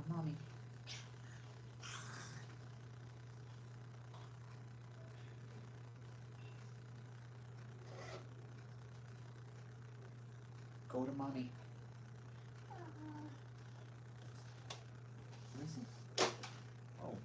to mommy. Go to mommy. Listen. Oh.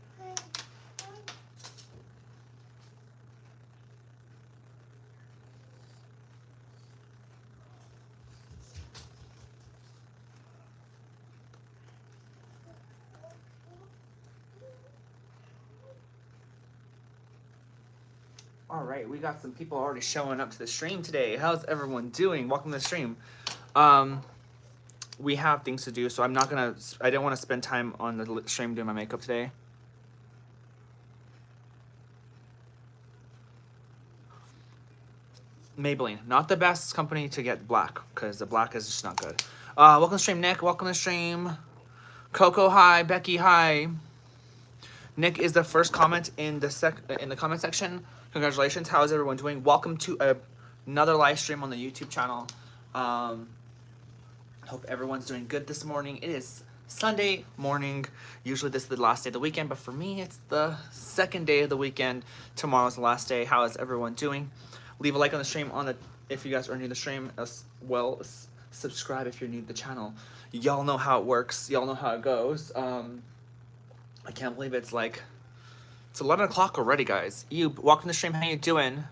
All right, we got some people already showing up to the stream today. How's everyone doing? Welcome to the stream. We have things to do, so I didn't want to spend time on the stream doing my makeup today. Maybelline, not the best company to get black, because the black is just not good. Welcome to the stream, Nick. Welcome to the stream. Coco, hi. Becky, hi. Nick is the first comment in the comment section. Congratulations. How is everyone doing? Welcome to another live stream on the YouTube channel. Hope everyone's doing good this morning. It is Sunday morning. Usually this is the last day of the weekend, but for me, it's the second day of the weekend. Tomorrow's the last day. How is everyone doing? Leave a like on the stream if you guys are new to the stream, as well as subscribe if you're new to the channel. Y'all know how it works. Y'all know how it goes. I can't believe it's 11 o'clock already, guys. You welcome to the stream. How you doing?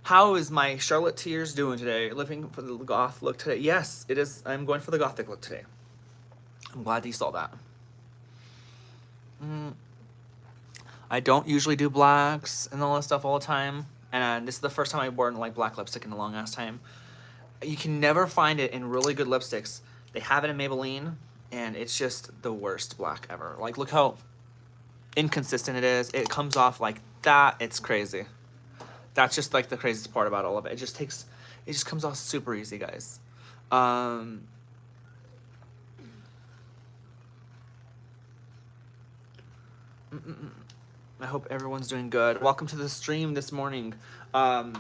How is my Charlotte Tears doing today? Living for the goth look today. Yes, it is. I'm going for the gothic look today. I'm glad that you saw that. I don't usually do blacks and all that stuff all the time. And this is the first time I've worn black lipstick in a long ass time. You can never find it in really good lipsticks. They have it in Maybelline, and it's just the worst black ever. Look how inconsistent it is. It comes off like that. It's crazy. That's just the craziest part about all of it. It just comes off super easy, guys. I hope everyone's doing good. Welcome to the stream this morning. I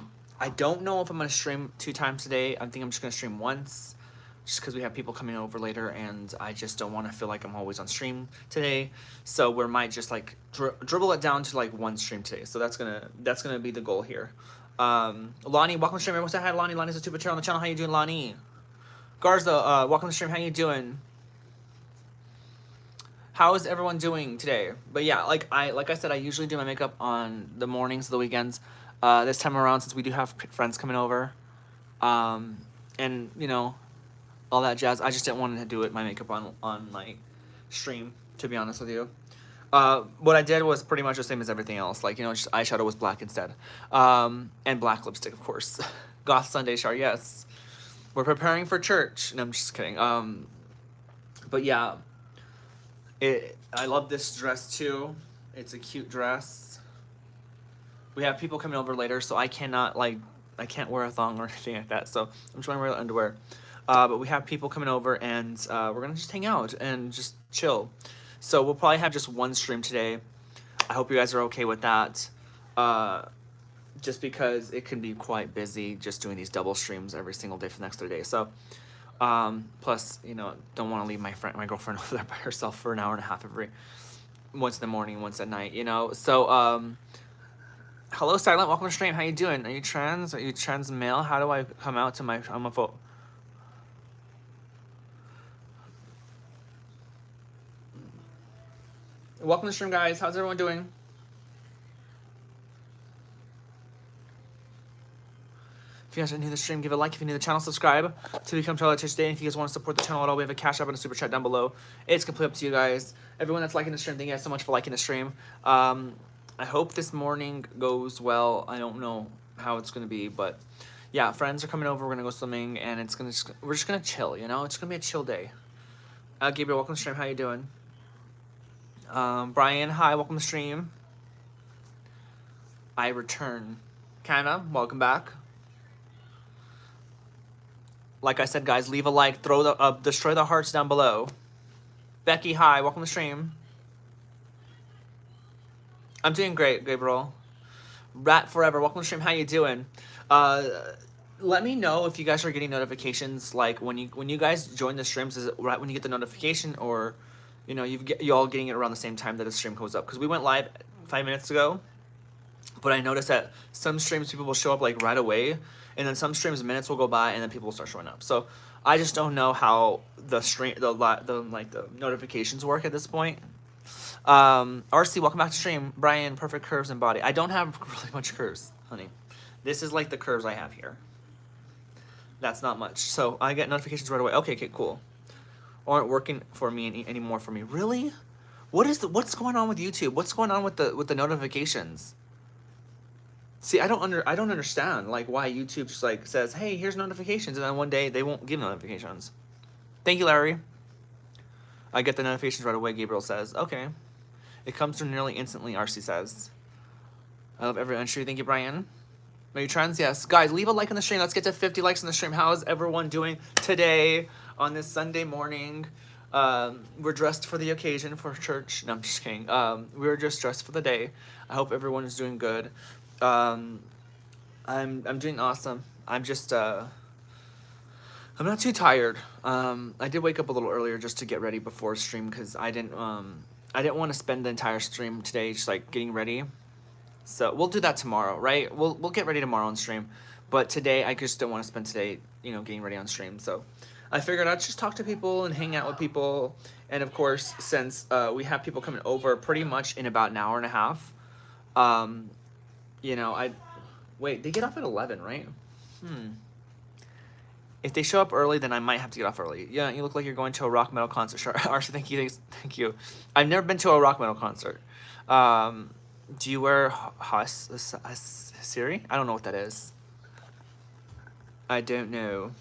don't know if I'm going to stream 2 times today. I think I'm just going to stream once, just because we have people coming over later, and I just don't want to feel like I'm always on stream today. So we might just dribble it down to 1 stream today. So that's gonna be the goal here. Lonnie, welcome to the stream. Everyone say hi, Lonnie. Lonnie's a super chair on the channel. How you doing, Lonnie? Garza, welcome to the stream. How you doing? How is everyone doing today? But yeah, like I said, I usually do my makeup on the mornings of the weekends. This time around, since we do have friends coming over, and all that jazz, I just didn't want to do my makeup on my stream, to be honest with you. What I did was pretty much the same as everything else. Just eyeshadow was black instead. And black lipstick, of course. Goth Sunday Char, yes. We're preparing for church. No, I'm just kidding. But yeah, I love this dress too. It's a cute dress. We have people coming over later, so I cannot I can't wear a thong or anything like that. So I'm trying to wear underwear. But we have people coming over, and we're gonna just hang out and just chill. So we'll probably have just 1 stream today. I hope you guys are okay with that. Just because it can be quite busy just doing these double streams every single day for the next 3 days. So plus, don't want to leave my girlfriend over there by herself for an hour and a half once in the morning, once at night, So hello, Silent. Welcome to the stream. How you doing? Are you trans? Are you trans male? How do I come out to my homophobe? Welcome to the stream, guys. How's everyone doing? If you guys are new to the stream, give a like. If you're new to the channel, subscribe to become Charlotte today. And if you guys want to support the channel at all, we have a cash app and a super chat down below. It's completely up to you guys. Everyone that's liking the stream, thank you guys so much for liking the stream. I hope this morning goes well. I don't know how it's going to be, but yeah, friends are coming over. We're going to go swimming, and we're just going to chill, It's going to be a chill day. Gabriel, welcome to the stream. How you doing? Brian, hi. Welcome to the stream. I return. Kana, welcome back. Like I said, guys, leave a like. Destroy the hearts down below. Becky, hi. Welcome to the stream. I'm doing great, Gabriel. Rat Forever, welcome to the stream. How you doing? Let me know if you guys are getting notifications. When you guys join the streams, is it right when you get the notification, or you know, you all getting it around the same time that the stream goes up. Because we went live 5 minutes ago, but I noticed that some streams people will show up like right away, and then some streams minutes will go by and then people will start showing up. So I just don't know how the stream the notifications work at this point. RC, welcome back to stream. Brian, perfect curves and body. I don't have really much curves, honey. This is like the curves I have here. That's not much. So I get notifications right away. Okay, cool. Aren't working for me anymore for me. Really? What's going on with YouTube? What's going on with the notifications? See, I don't understand like why YouTube just like says, "Hey, here's notifications," and then one day they won't give notifications. Thank you, Larry. I get the notifications right away, Gabriel says. Okay. It comes through nearly instantly, RC says. I love every entry. Thank you, Brian. Are you trans? Yes. Guys, leave a like on the stream. Let's get to 50 likes on the stream. How is everyone doing today on this Sunday morning? We're dressed for the occasion for church. No, I'm just kidding. We're just dressed for the day. I hope everyone is doing good. I'm doing awesome. I'm just I'm not too tired. I did wake up a little earlier just to get ready before stream because I didn't want to spend the entire stream today just like getting ready. So we'll do that tomorrow, right? We'll get ready tomorrow on stream. But today I just don't want to spend today, you know, getting ready on stream. So I figured I'd just talk to people and hang out with people. And of course, since we have people coming over pretty much in about an hour and a half, you know, wait, they get off at 11, right? If they show up early, then I might have to get off early. Yeah, you look like you're going to a rock metal concert. Sure. Archie, thank you. I've never been to a rock metal concert. Do you wear Siri? I don't know what that is. I don't know.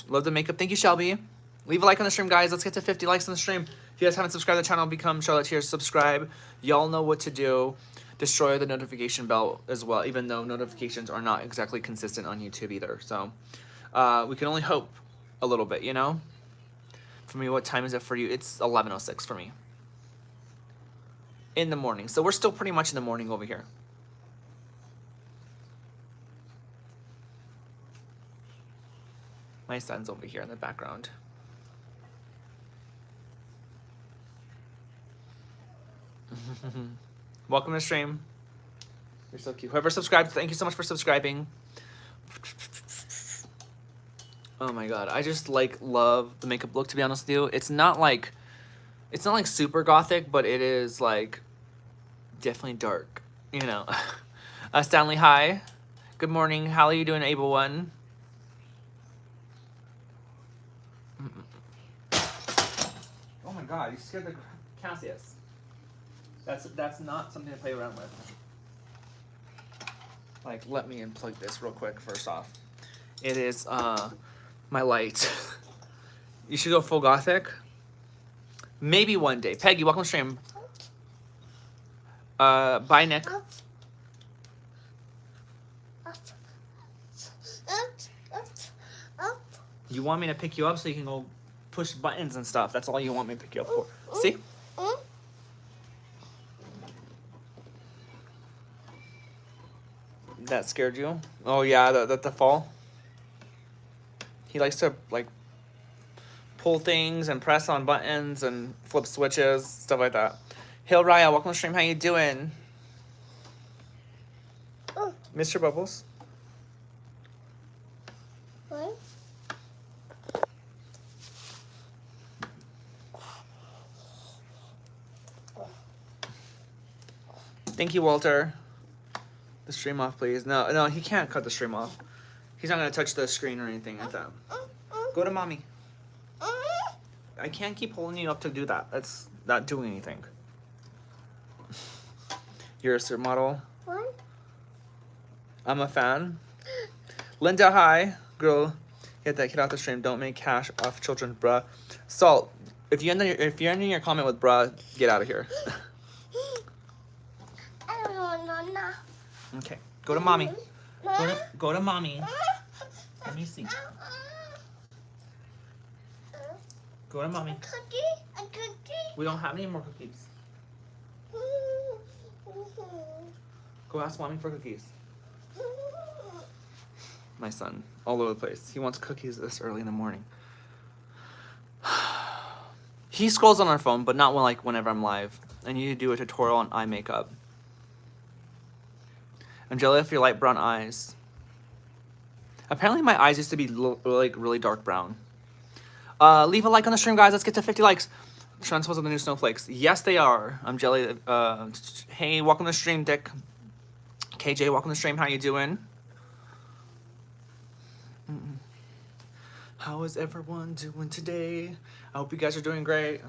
Love the makeup. Thank you, Shelby. Leave a like on the stream, guys. Let's get to 50 likes on the stream. If you guys haven't subscribed to the channel, become Charlotte here. Subscribe. Y'all know what to do. Destroy the notification bell as well, even though notifications are not exactly consistent on YouTube either. So we can only hope a little bit, you know? For me, what time is it for you? It's 11:06 for me. In the morning. So we're still pretty much in the morning over here. My son's over here in the background. Welcome to the stream. You're so cute. Whoever subscribed, thank you so much for subscribing. Oh my god, I just like love the makeup look, to be honest with you. It's not like super gothic, but it is like definitely dark, you know. Stanley, hi. Good morning. How are you doing, Able One? Oh my god, you scared the Cassius. That's not something to play around with. Like, let me unplug this real quick first off. It is my light. You should go full gothic. Maybe one day. Peggy, welcome to stream. Bye, Nick. You want me to pick you up so you can go push buttons and stuff. That's all you want me to pick you up for. See? That scared you? Oh yeah, the fall. He likes to like pull things and press on buttons and flip switches, stuff like that. Hail Raya, welcome to the stream. How you doing? Mr. Bubbles? What? Thank you, Walter. The stream off, please. No, he can't cut the stream off. He's not gonna touch the screen or anything like that. Go to mommy. I can't keep holding you up to do that. That's not doing anything. You're a cert model. What? I'm a fan. Linda, hi. Girl, get that kid off the stream. Don't make cash off children, bruh. Salt, if you're ending your comment with bruh, get out of here. Okay, go to mommy. Go to mommy. Let me see. Go to mommy. A cookie? We don't have any more cookies. Go ask mommy for cookies. my son, all over the place. He wants cookies this early in the morning. He scrolls on our phone, but not like whenever I'm live. I need to do a tutorial on eye makeup. Angela, for your light brown eyes. Apparently my eyes used to be like really dark brown. Leave a like on the stream, guys. Let's get to 50 likes. Transphobes are the new snowflakes. Yes, they are. I'm Jelly. Hey, welcome to the stream, Dick. KJ, welcome to the stream. How you doing? How is everyone doing today? I hope you guys are doing great.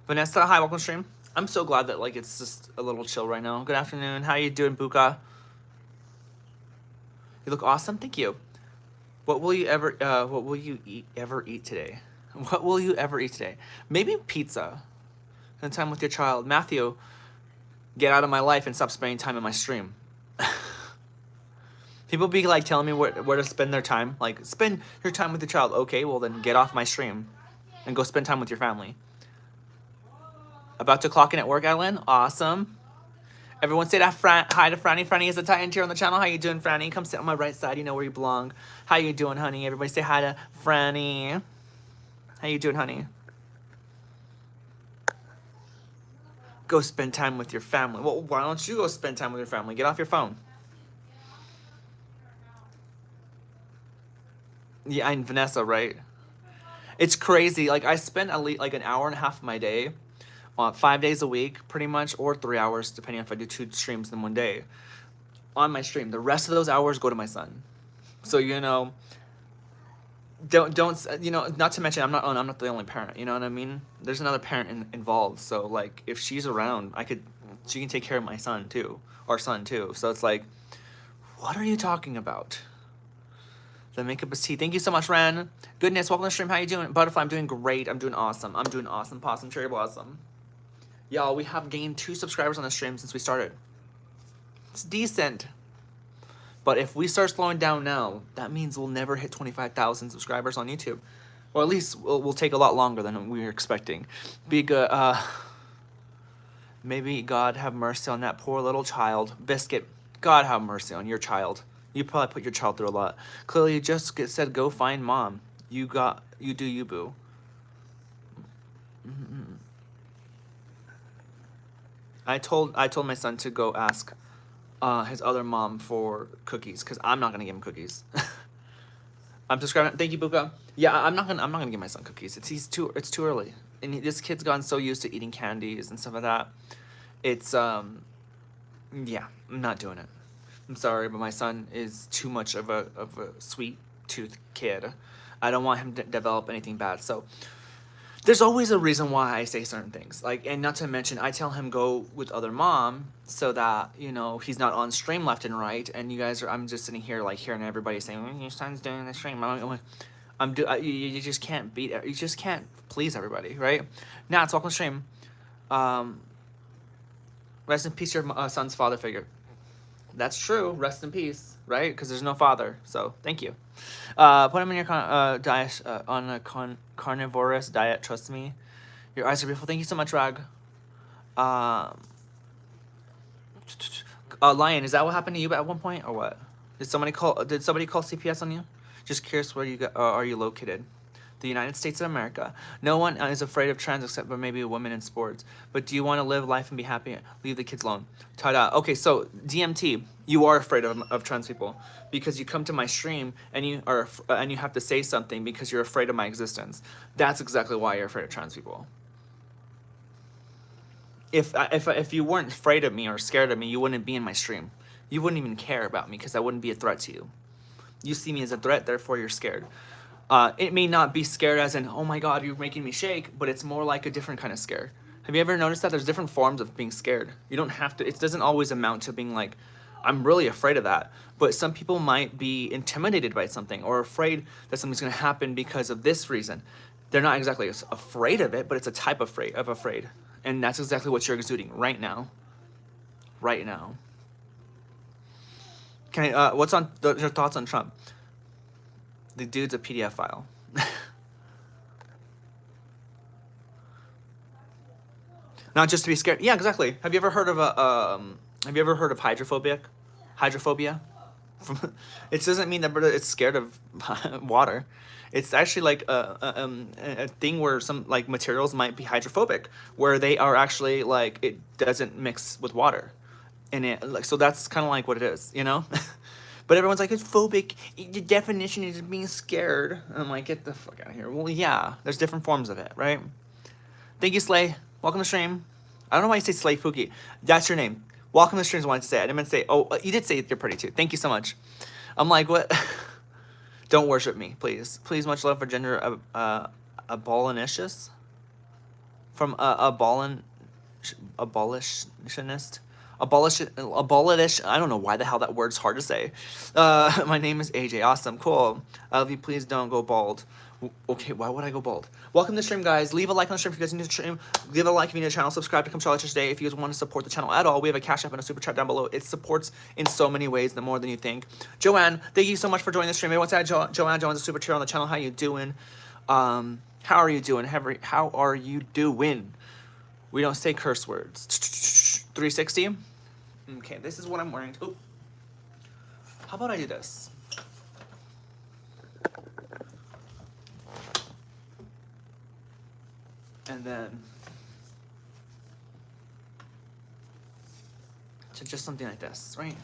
Vanessa, hi, welcome to stream. I'm so glad that like it's just a little chill right now. Good afternoon. How you doing, Buka? You look awesome. Thank you. What will you ever eat today? What will you ever eat today? Maybe pizza. Spend time with your child. Matthew, get out of my life and stop spending time in my stream. People be like telling me where to spend their time. Like, spend your time with your child. Okay, well then get off my stream and go spend time with your family. About to clock in at work, Ellen. Awesome. Everyone say that hi to Franny. Franny is a Titan tier on the channel. How you doing, Franny? Come sit on my right side. You know where you belong. How you doing, honey? Everybody say hi to Franny. How you doing, honey? Go spend time with your family. Well, why don't you go spend time with your family? Get off your phone. Yeah, I'm Vanessa, right? It's crazy. Like, I spend at least like an hour and a half of my day 5 days a week, pretty much, or 3 hours, depending if I do 2 streams in one day, on my stream. The rest of those hours go to my son. So, you know, don't you know, not to mention I'm not the only parent. You know what I mean? There's another parent involved. So like, if she's around, she can take care of my son too, our son too. So it's like, what are you talking about? The makeup is tea. Thank you so much, Ren. Goodness, welcome to the stream. How you doing? Butterfly, I'm doing great. I'm doing awesome. I'm doing awesome. Possum, Cherry Blossom. Y'all, we have gained 2 subscribers on the stream since we started. It's decent. But if we start slowing down now, that means we'll never hit 25,000 subscribers on YouTube. Or at least we'll take a lot longer than we were expecting. Maybe God have mercy on that poor little child. Biscuit, God have mercy on your child. You probably put your child through a lot. Clearly, you just said, go find mom. You do you, boo. I told my son to go ask his other mom for cookies, because I'm not gonna give him cookies. I'm subscribing. Thank you, Buka. Yeah, I'm not gonna give my son cookies. It's too early, and this kid's gotten so used to eating candies and stuff like that. It's yeah, I'm not doing it. I'm sorry, but my son is too much of a sweet tooth kid. I don't want him to develop anything bad. So there's always a reason why I say certain things. Like, and not to mention, I tell him go with other mom so that, you know, he's not on stream left and right. And you guys I'm just sitting here like hearing everybody saying, well, your son's doing the stream. You just can't beat it. You just can't please everybody, right? Now it's welcome to stream. Rest in peace, your son's father figure. That's true. Rest in peace, right? Because there's no father. So thank you. Put him in your diet on a carnivorous diet. Trust me, your eyes are beautiful. Thank you so much, Rag. Lion, is that what happened to you at one point, or what? Did somebody call CPS on you? Just curious, where are you located? The United States of America. No one is afraid of trans except for maybe a woman in sports. But do you want to live life and be happy? Leave the kids alone. Ta-da. Okay, so DMT, you are afraid of trans people because you come to my stream and you have to say something because you're afraid of my existence. That's exactly why you're afraid of trans people. If you weren't afraid of me or scared of me, you wouldn't be in my stream. You wouldn't even care about me because I wouldn't be a threat to you. You see me as a threat, therefore you're scared. It may not be scared as in, oh my God, you're making me shake, but it's more like a different kind of scare. Have you ever noticed that there's different forms of being scared? You don't have to, it doesn't always amount to being like, I'm really afraid of that. But some people might be intimidated by something or afraid that something's gonna happen because of this reason. They're not exactly afraid of it, but it's a type of afraid. And that's exactly what you're exuding right now. Right now. Can I, what's on your thoughts on Trump? The dude's a PDF file. Not just to be scared. Yeah, exactly. Have you ever heard of have you ever heard of hydrophobia? Hydrophobia? It doesn't mean that it's scared of water. It's actually like a thing where some like materials might be hydrophobic, where they are actually like it doesn't mix with water, and it like so that's kind of like what it is, you know. But everyone's like it's phobic. The definition is being scared. I'm like get the fuck out of here. Well, yeah, there's different forms of it, right? Thank you, Slay. Welcome to stream. I don't know why you say Slay Pookie. That's your name. Welcome to streams. Wanted to say. I didn't mean to say. Oh, you did say you're pretty too. Thank you so much. I'm like, what? Don't worship me, please. Please, much love for gender abolitionist. From abolitionist. Abolish. I don't know why the hell that word's hard to say. My name is AJ. Awesome. Cool. I love you. Please don't go bald. Okay, why would I go bald? Welcome to the stream, guys. Leave a like on the stream if you guys need to stream. Leave a like if you need to channel. Subscribe to come Charlotte today if you guys want to support the channel at all. We have a Cash App and a Super Chat down below. It supports in so many ways, the more than you think. Joanne, thank you so much for joining the stream. Everyone's at Joanne. Joanne's a super chair on the channel. How you doing? How are you doing? How are you doing? We don't say curse words. 360. Okay, this is what I'm wearing. Oh, how about I do this? And then to just something like this, right?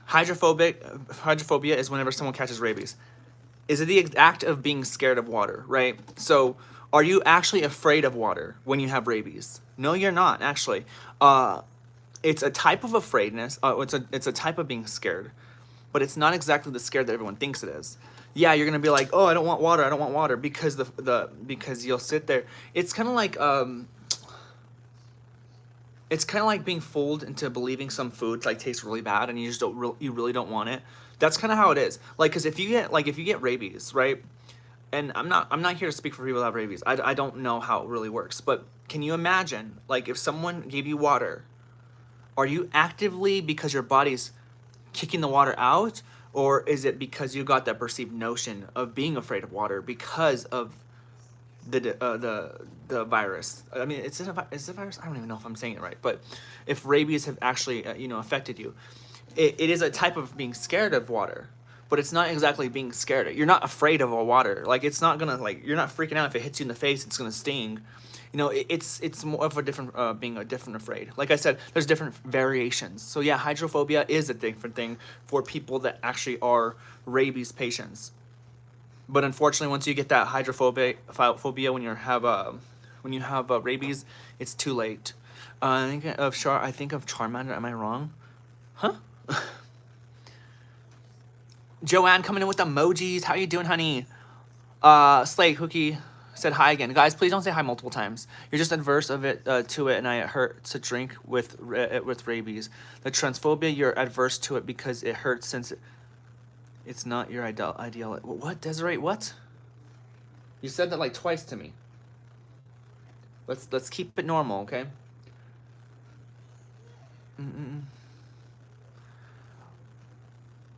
Hydrophobia is whenever someone catches rabies. Is it the act of being scared of water, right? So are you actually afraid of water when you have rabies? No, you're not, actually. It's a type of afraidness. It's a type of being scared. But it's not exactly the scared that everyone thinks it is. Yeah, you're gonna be like, oh, I don't want water, I don't want water, because because you'll sit there. It's kind of like being fooled into believing some food like tastes really bad and you just you really don't want it. That's kind of how it is. Like, cause if you get rabies, right? And I'm not here to speak for people that have rabies. I don't know how it really works, but can you imagine like if someone gave you water, are you actively because your body's kicking the water out, or is it because you got that perceived notion of being afraid of water because of the virus? I mean, is it a virus? I don't even know if I'm saying it right. But if rabies have actually affected you, it is a type of being scared of water, but it's not exactly being scared. You're not afraid of a water. Like it's not gonna you're not freaking out if it hits you in the face. It's gonna sting. It's more of a different being a different afraid. Like I said, there's different variations. So yeah, hydrophobia is a different thing for people that actually are rabies patients. But unfortunately, once you get that hydrophobia when you have rabies, it's too late. I think of Charmander. Am I wrong? Huh? Joanne coming in with emojis. How you doing, honey? Slay Cookie said hi again. Guys, please don't say hi multiple times. You're just adverse of it to it, and it hurts to drink with rabies. The transphobia, you're adverse to it because it hurts since it's not your ideal. What, Desiree? What? You said that like twice to me. Let's keep it normal, okay?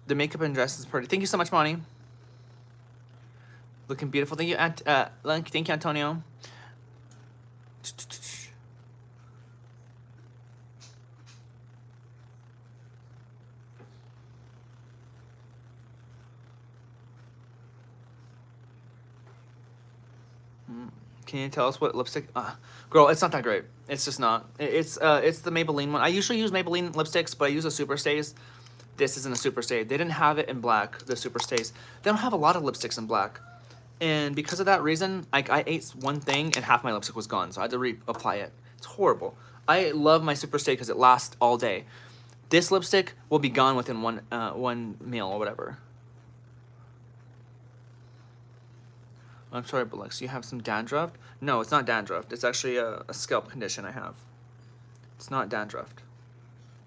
The makeup and dress is pretty. Thank you so much, Monty. Looking beautiful. Thank you, thank you, Antonio. Can you tell us what lipstick? Girl, it's not that great. It's just not. It's the Maybelline one. I usually use Maybelline lipsticks, but I use a Super Stays. This isn't a Super Stay. They didn't have it in black, the Super Stays. They don't have a lot of lipsticks in black. And because of that reason, I ate one thing and half my lipstick was gone, so I had to reapply it. It's horrible. I love my Super Stay because it lasts all day. This lipstick will be gone within one meal or whatever. I'm sorry, but Lex, you have some dandruff? No, it's not dandruff. It's actually a scalp condition I have. It's not dandruff.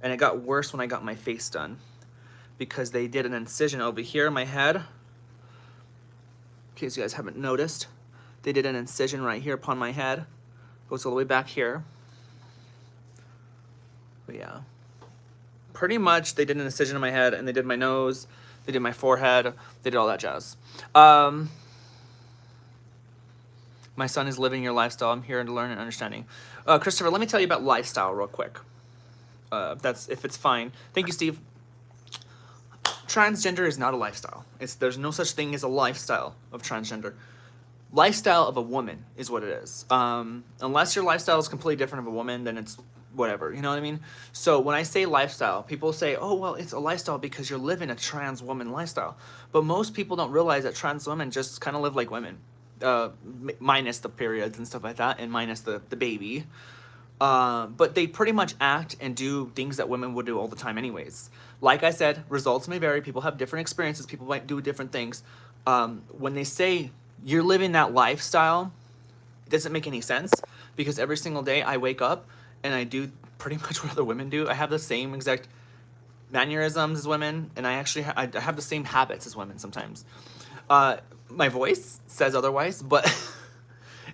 And it got worse when I got my face done, because they did an incision over here in my head, case you guys haven't noticed. They did an incision right here upon my head. Goes all the way back here. But yeah. Pretty much they did an incision in my head, and they did my nose, they did my forehead, they did all that jazz. My son is living your lifestyle. I'm here to learn and understanding. Christopher, let me tell you about lifestyle real quick. If it's fine. Thank you, Steve. Transgender is not a lifestyle. There's no such thing as a lifestyle of transgender. Lifestyle of a woman is what it is. Unless your lifestyle is completely different of a woman, then it's whatever, you know what I mean? So when I say lifestyle, people say, oh, well, it's a lifestyle because you're living a trans woman lifestyle. But most people don't realize that trans women just kind of live like women, minus the periods and stuff like that, and minus the baby. But they pretty much act and do things that women would do all the time anyways. Like I said, results may vary. People have different experiences. People might do different things. When they say you're living that lifestyle, it doesn't make any sense, because every single day I wake up and I do pretty much what other women do. I have the same exact mannerisms as women, and I actually I have the same habits as women sometimes. My voice says otherwise, but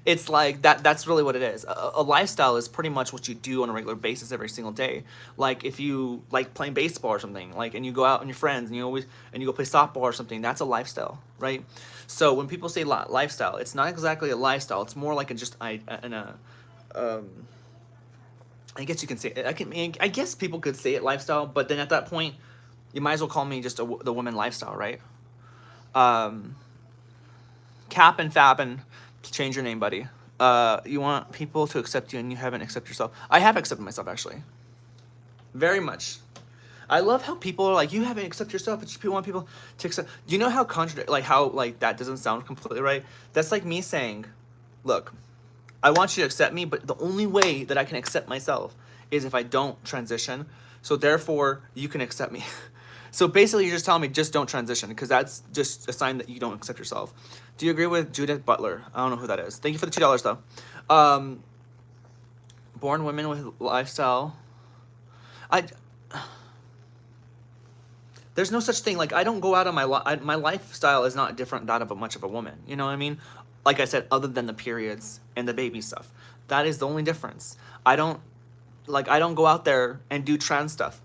it's like that's really what it is. A lifestyle is pretty much what you do on a regular basis every single day. Like if you like playing baseball or something, and you go out with your friends and you go play softball or something, that's a lifestyle, right? So when people say lifestyle, it's not exactly a lifestyle. It's more like I guess you can say it. I guess people could say it lifestyle, but then at that point, you might as well call me just the woman lifestyle, right? Cap and Fab and change your name, buddy. You want people to accept you, and you haven't accepted yourself. I have accepted myself, actually. Very much. I love how people are like, you haven't accepted yourself, but you want people to accept. Do you know how that doesn't sound completely right? That's like me saying, look, I want you to accept me, but the only way that I can accept myself is if I don't transition. So therefore, you can accept me. So basically, you're just telling me just don't transition, because that's just a sign that you don't accept yourself. Do you agree with Judith Butler? I don't know who that is. Thank you for the $2 though. Born women with lifestyle. There's no such thing. Like, I don't go out on my lifestyle is not different that of much of a woman. You know what I mean? Like I said, other than the periods and the baby stuff. That is the only difference. I don't go out there and do trans stuff.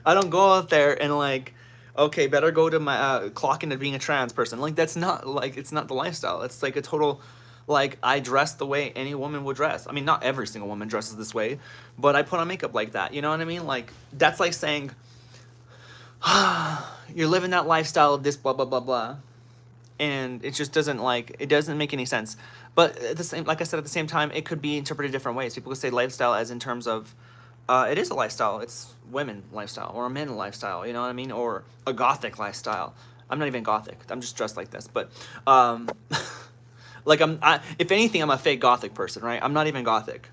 I don't go out there and okay, better go to my clock into being a trans person. Like, that's not it's not the lifestyle. It's like a total, I dress the way any woman would dress. I mean, not every single woman dresses this way, but I put on makeup like that. You know what I mean? Like, that's like saying, you're living that lifestyle of this blah blah blah blah, and it just doesn't it doesn't make any sense. But at the same, like I said, at the same time, it could be interpreted different ways. People could say lifestyle as in terms of, it is a lifestyle. It's women lifestyle or a men lifestyle. You know what I mean? Or a gothic lifestyle. I'm not even gothic. I'm just dressed like this. But if anything, I'm a fake gothic person, right? I'm not even gothic.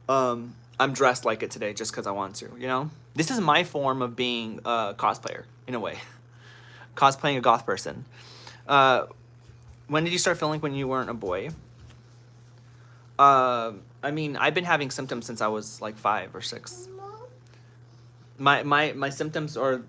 I'm dressed like it today just because I want to. You know, this is my form of being a cosplayer in a way. Cosplaying a goth person. When did you start feeling when you weren't a boy? I mean, I've been having symptoms since I was 5 or 6. My symptoms are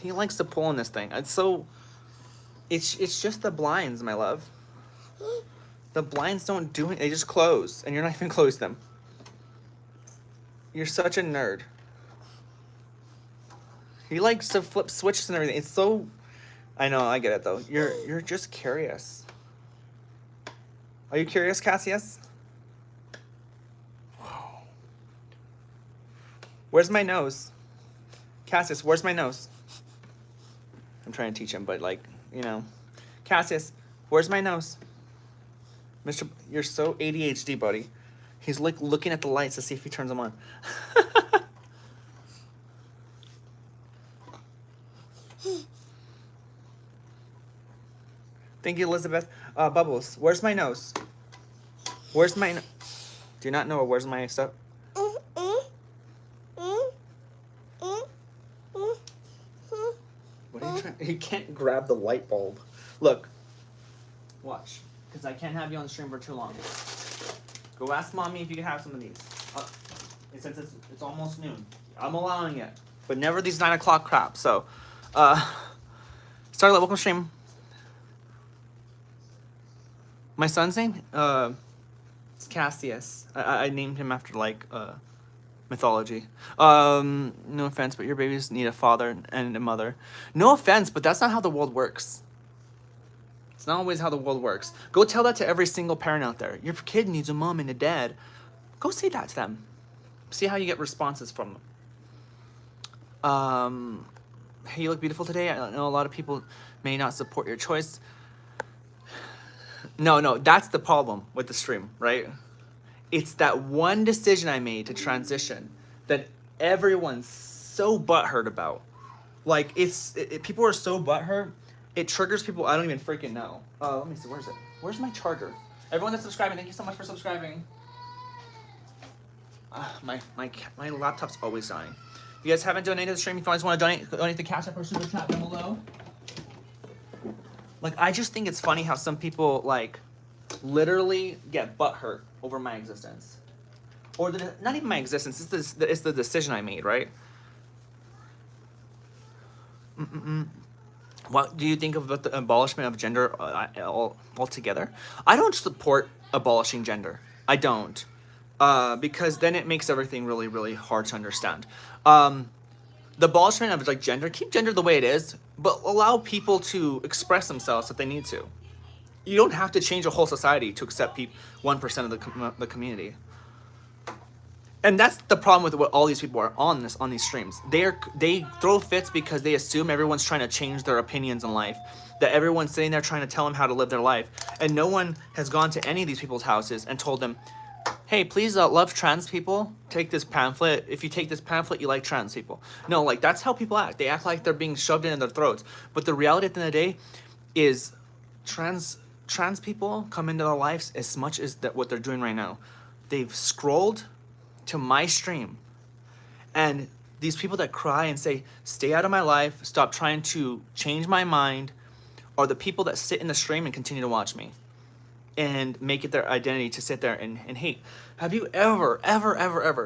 He likes to pull on this thing. It's just the blinds, my love. The blinds don't do it. They just close, and you're not even closed them. You're such a nerd. He likes to flip switches and everything. It's so... I know, I get it, though. You're just curious. Are you curious, Cassius? Where's my nose? Cassius, where's my nose? I'm trying to teach him, but Cassius, where's my nose? Mr. You're so ADHD, buddy. He's looking at the lights to see if he turns them on. Thank you, Elizabeth. Bubbles, where's my nose? Where's my... Do you not know where's my stuff? What are you trying... He can't grab the light bulb. Look. Watch. because I can't have you on the stream for too long. Go ask mommy if you can have some of these. And since it's almost noon, I'm allowing it, but never these 9 o'clock crap. So, Starlight, welcome stream. My son's name, it's Cassius. I named him after like mythology. No offense, but your babies need a father and a mother. No offense, but that's not how the world works. It's not always how the world works. Go tell that to every single parent out there. Your kid needs a mom and a dad. Go say that to them. See how you get responses from them. Hey, you look beautiful today. I know a lot of people may not support your choice. No, that's the problem with the stream, right? It's that one decision I made to transition that everyone's so butthurt about. Like, people are so butthurt, it triggers people I don't even freaking know. Let me see, where's it? Where's my charger? Everyone that's subscribing, thank you so much for subscribing. My laptop's always dying. If you guys haven't donated to the stream, if you guys want to donate the Cash App or Super Chat down below. Like, I just think it's funny how some people, like, literally get butthurt over my existence. Or not even my existence, it's the decision I made, right? What do you think about the abolishment of gender altogether? I don't support abolishing gender. I don't. Because then it makes everything really, really hard to understand. The abolishment of like gender, keep gender the way it is, but allow people to express themselves if they need to. You don't have to change a whole society to accept 1% of the community. And that's the problem with what all these people are on these streams. They throw fits because they assume everyone's trying to change their opinions in life. That everyone's sitting there trying to tell them how to live their life. And no one has gone to any of these people's houses and told them, hey, please love trans people. Take this pamphlet. If you take this pamphlet, you like trans people. No, like that's how people act. They act like they're being shoved in their throats. But the reality at the end of the day is trans people come into their lives as much as what they're doing right now. They've scrolled to my stream, and these people that cry and say, stay out of my life, stop trying to change my mind, are the people that sit in the stream and continue to watch me and make it their identity to sit there and hate. Have you ever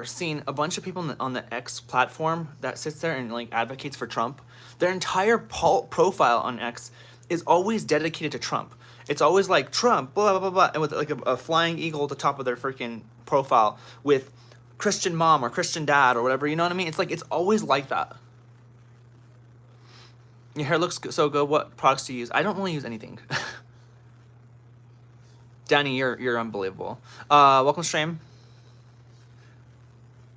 seen a bunch of people on the X platform that sits there and like advocates for Trump? Their entire profile on X is always dedicated to Trump. It's always like Trump, blah, blah, blah, blah, and with like a flying eagle at the top of their freaking profile with Christian mom or Christian dad or whatever, you know what I mean? It's like, it's always like that. Your hair looks so good. What products do you use? I don't really use anything. Danny, you're unbelievable. Welcome stream.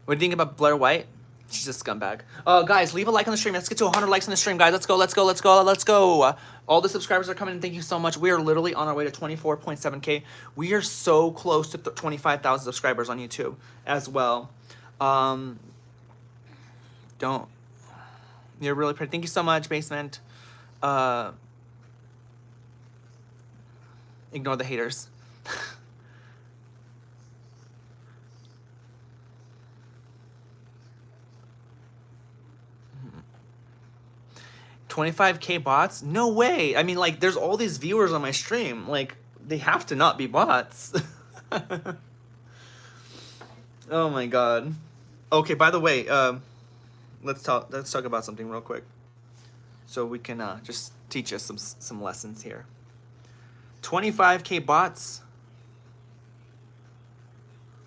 What do you think about Blair White? She's a scumbag. Guys, leave a like on the stream. Let's get to 100 likes on the stream, guys. Let's go. All the subscribers are coming in. Thank you so much. We are literally on our way to 24.7K. We are so close to 25,000 subscribers on YouTube as well. You're really pretty. Thank you so much, Basement. Ignore the haters. 25K bots? No way. I mean, like, there's all these viewers on my stream. Like, they have to not be bots. Oh my god. Okay, by the way, let's talk about something real quick, so we can just teach us some lessons here. 25K bots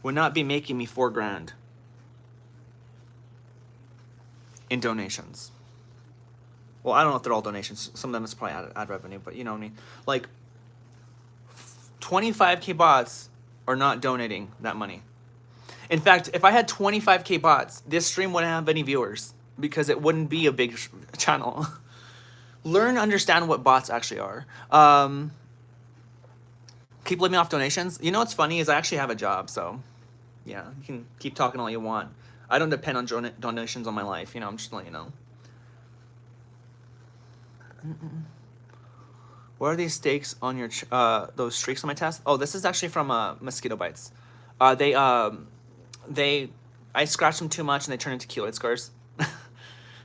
would not be making me $4,000 in donations. Well, I don't know if they're all donations. Some of them is probably ad revenue, but you know what I mean. Like, 25K bots are not donating that money. In fact, if I had 25K bots, this stream wouldn't have any viewers because it wouldn't be a big channel. Learn to understand what bots actually are. Keep living off donations. You know what's funny is I actually have a job, so yeah, you can keep talking all you want. I don't depend on donations on my life. You know, I'm just letting you know. What are these stakes on your those streaks on my test? Oh, this is actually from mosquito bites. I scratched them too much and they turn into keloid scars.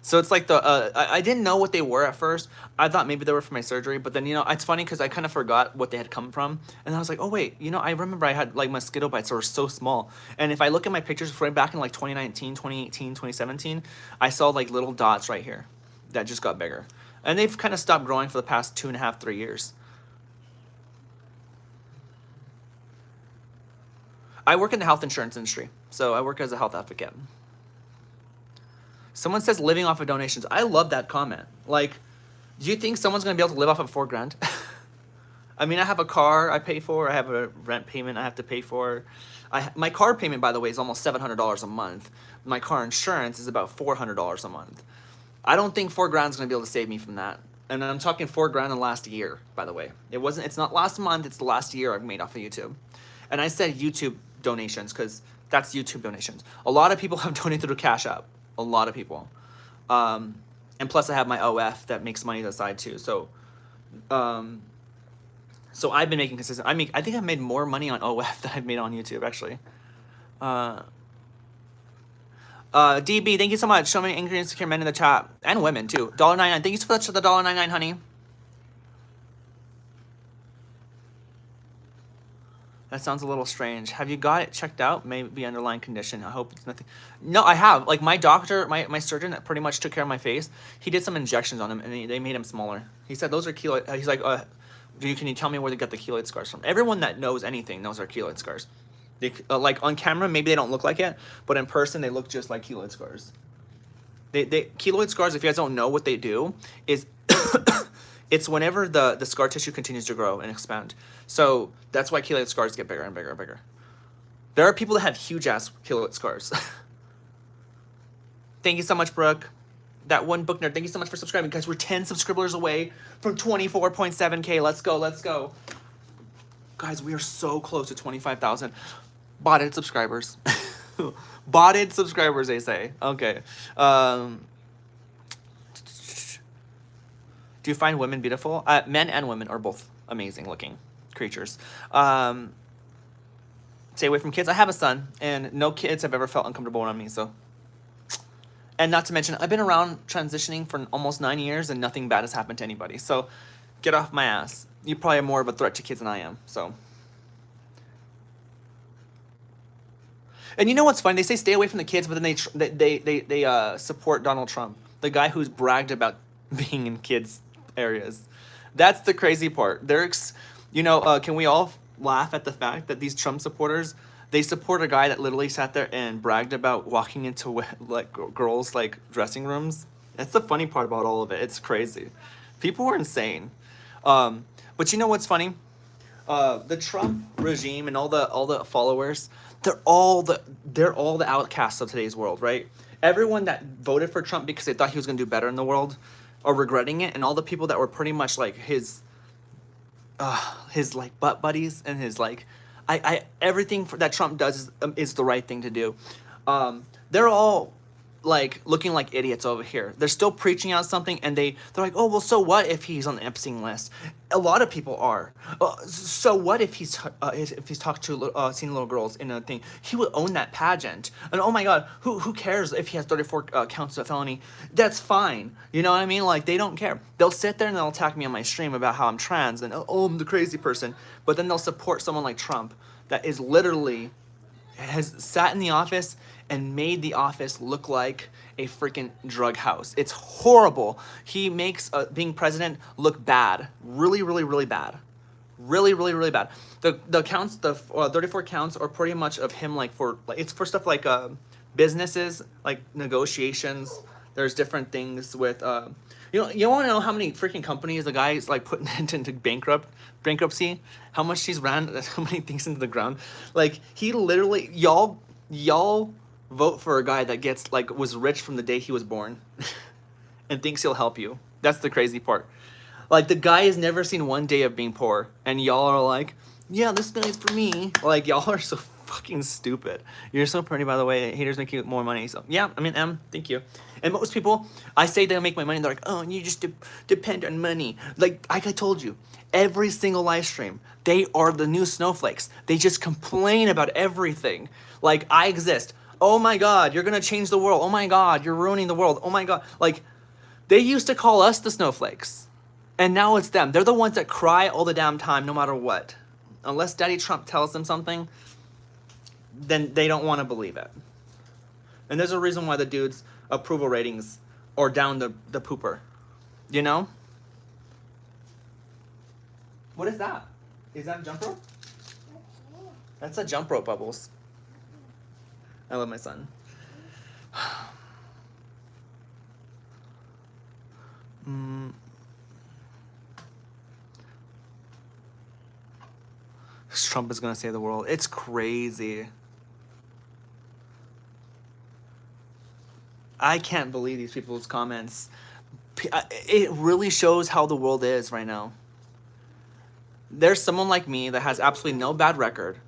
So it's like I didn't know what they were at first. I thought maybe they were for my surgery, but then, it's funny because I kind of forgot what they had come from. And I was like, oh, wait, I remember I had like mosquito bites that were so small. And if I look at my pictures right back in like 2019, 2018, 2017, I saw like little dots right here that just got bigger. And they've kind of stopped growing for the past 2.5, 3 years. I work in the health insurance industry, so I work as a health advocate. Someone says living off of donations. I love that comment. Like, do you think someone's gonna be able to live off of $4,000? I mean, I have a car I pay for. I have a rent payment I have to pay for. My car payment, by the way, is almost $700 a month. My car insurance is about $400 a month. I don't think $4,000 is gonna be able to save me from that. And I'm talking $4,000 in the last year, by the way. It's not last month. It's the last year I've made off of YouTube. And I said YouTube donations because that's YouTube donations. A lot of people have donated through Cash App. A lot of people. And plus I have my OF that makes money to the side too. So I've been making consistent. I think I've made more money on OF than I've made on YouTube, actually. DB, thank you so much. So many angry, insecure men in the chat. And women too. $1.99. Thank you so much for the $1.99, honey. That sounds a little strange. Have you got it checked out? Maybe underlying condition. I hope it's nothing. No, I have. Like my doctor, my surgeon that pretty much took care of my face, he did some injections on him and they made him smaller. He said those are keloid. He's like, can you tell me where they got the keloid scars from? Everyone that knows anything knows they're keloid scars. They, like on camera, maybe they don't look like it, but in person they look just like keloid scars. Keloid scars, if you guys don't know what they do, is it's whenever the scar tissue continues to grow and expand. So that's why keloid scars get bigger and bigger and bigger. There are people that have huge ass keloid scars. Thank you so much, Brooke. That one book nerd, thank you so much for subscribing. Guys, we're 10 subscribers away from 24.7K. Let's go, let's go. Guys, we are so close to 25,000 botted subscribers. Botted subscribers, they say. Okay. Do you find women beautiful? Men and women are both amazing looking creatures. Stay away from kids. I have a son, and no kids have ever felt uncomfortable around me, so. And not to mention, I've been around transitioning for almost 9 years, and nothing bad has happened to anybody. So get off my ass. You probably are more of a threat to kids than I am, so. And you know what's funny? They say stay away from the kids, but then they support Donald Trump, the guy who's bragged about being in kids' areas. That's the crazy part. Can we all laugh at the fact that these Trump supporters, they support a guy that literally sat there and bragged about walking into like girls' like dressing rooms? That's the funny part about all of it. It's crazy. People are insane. But you know what's funny? The Trump regime and all the followers, they're all the outcasts of today's world, right? Everyone that voted for Trump because they thought he was going to do better in the world are regretting it, and all the people that were pretty much like his like butt buddies and his like everything that Trump does is the right thing to do. They're all like looking like idiots over here. They're still preaching out something, and they're like, oh well, so what if he's on the Epstein list? A lot of people are. So what if he's talked to seen little girls in a thing? He would own that pageant. And oh my God, who cares if he has 34 counts of felony? That's fine. You know what I mean? Like they don't care. They'll sit there and they'll attack me on my stream about how I'm trans and oh I'm the crazy person. But then they'll support someone like Trump that is literally has sat in the office and made the office look like a freaking drug house. It's horrible. He makes being president look bad. Really, really, really bad. Really, really, really bad. The counts, the 34 counts are pretty much of him it's for stuff like businesses, like negotiations. There's different things with, you want to know how many freaking companies the guy is like putting into bankruptcy? How much he's ran, how many things into the ground? Like he literally, y'all vote for a guy that was rich from the day he was born and thinks he'll help you. That's the crazy part. Like the guy has never seen one day of being poor, and y'all are like, yeah, this guy's for me. Like y'all are so fucking stupid. You're so pretty, by the way. Haters make you more money. So yeah, I mean, thank you. And most people, I say they'll make my money, they're like, oh, you just depend on money. Like I told you, every single live stream, they are the new snowflakes. They just complain about everything. Like I exist. oh my God, you're gonna change the world. Oh my God, you're ruining the world. Oh my God. Like, they used to call us the snowflakes. And now it's them. They're the ones that cry all the damn time, no matter what. Unless Daddy Trump tells them something, then they don't want to believe it. And there's a reason why the dude's approval ratings are down the pooper. You know? What is that? Is that a jump rope? That's a jump rope, Bubbles. I love my son. Trump is gonna save the world. It's crazy. I can't believe these people's comments. It really shows how the world is right now. There's someone like me that has absolutely no bad record.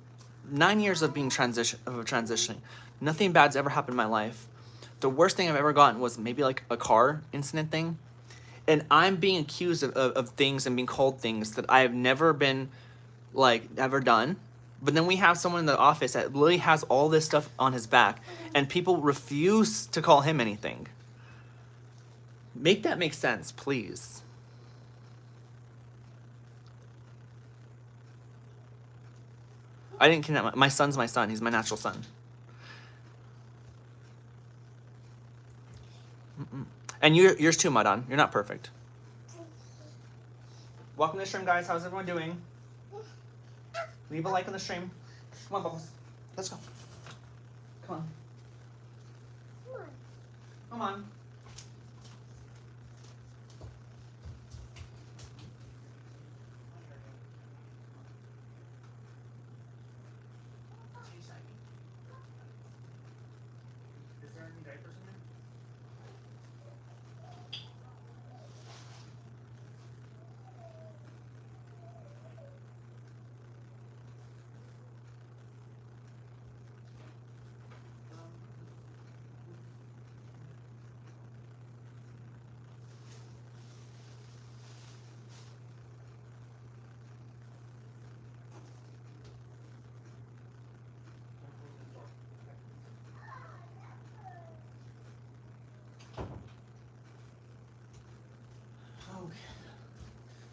9 years of being transitioning. Nothing bad's ever happened in my life. The worst thing I've ever gotten was maybe like a car incident thing. And I'm being accused of things and being called things that I have never been, like, ever done. But then we have someone in the office that literally has all this stuff on his back, and people refuse to call him anything. Make that make sense, please. I didn't kidnap my son's my son. He's my natural son. And yours too, Madan. You're not perfect. Welcome to the stream, guys. How's everyone doing? Leave a like on the stream. Come on, Bubbles. Let's go. Come on. Come on. Is there any diapers in there?